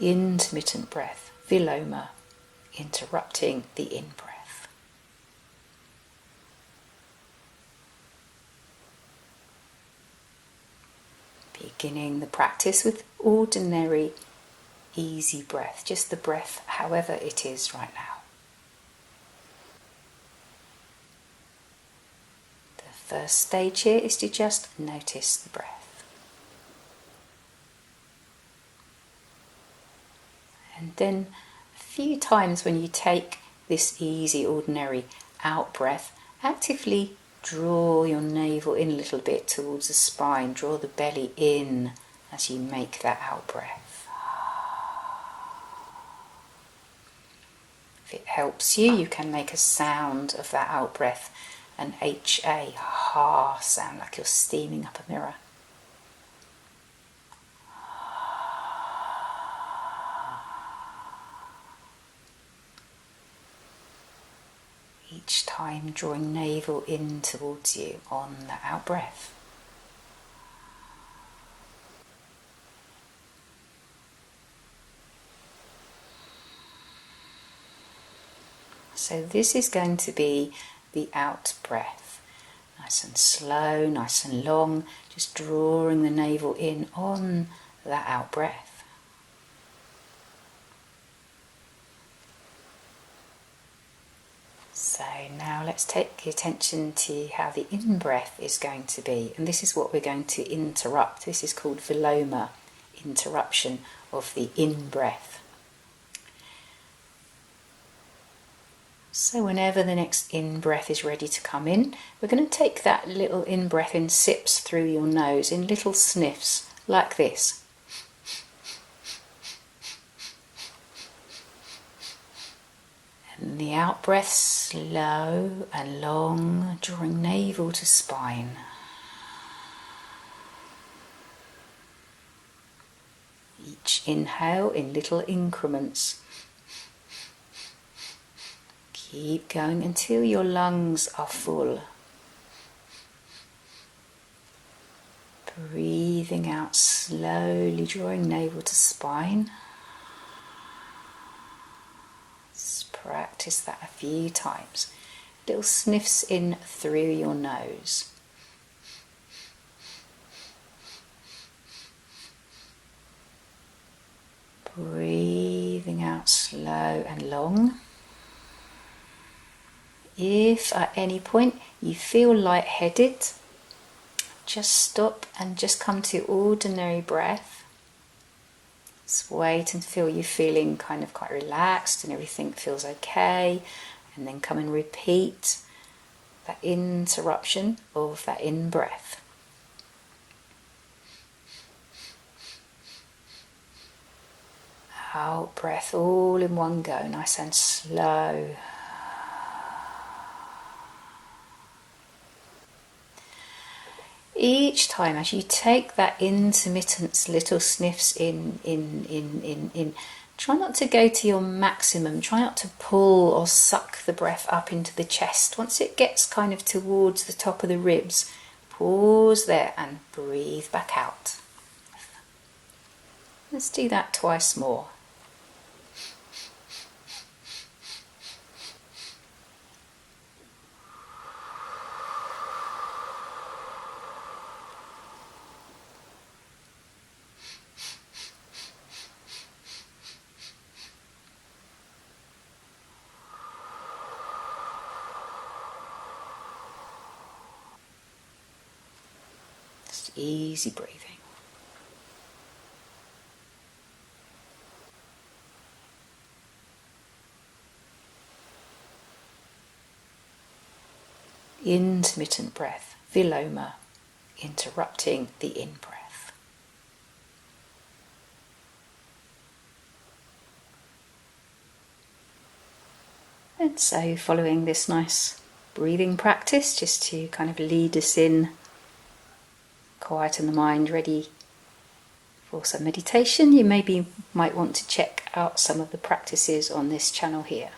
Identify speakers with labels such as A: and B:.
A: intermittent breath, Viloma, interrupting the in-breath. Beginning the practice with ordinary, easy breath, just the breath however it is right now. The first stage here is to just notice the breath. And then a few times when you take this easy, ordinary out breath, actively draw your navel in a little bit towards the spine. Draw the belly in as you make that out breath. If it helps you, you can make a sound of that out breath, an H-A, ha sound, like you're steaming up a mirror. Each time drawing navel in towards you on the out breath. So this is going to be the out breath. Nice and slow, nice and long, just drawing the navel in on that out breath. So now let's take attention to how the in-breath is going to be. And this is what we're going to interrupt. This is called Viloma, interruption of the in-breath. So whenever the next in-breath is ready to come in, we're going to take that little in-breath in sips through your nose, in little sniffs, like this. And the out-breath slow and long, drawing navel to spine. Each inhale in little increments. Keep going until your lungs are full. Breathing out slowly, drawing navel to spine. Practice that a few times. Little sniffs in through your nose. Breathing out slow and long. If at any point you feel lightheaded, just stop and just come to ordinary breath. Just wait until you're feeling kind of quite relaxed and everything feels okay, and then come and repeat that interruption of that in-breath. Out breath all in one go, nice and slow. Each time as you take that intermittent little sniffs in, try not to go to your maximum. Try not to pull or suck the breath up into the chest. Once it gets kind of towards the top of the ribs, pause there and breathe back out. Let's do that twice more. Easy breathing. Intermittent breath, Viloma, interrupting the in-breath. And so following this nice breathing practice, just to kind of lead us in, quieten the mind, ready for some meditation, you might want to check out some of the practices on this channel here.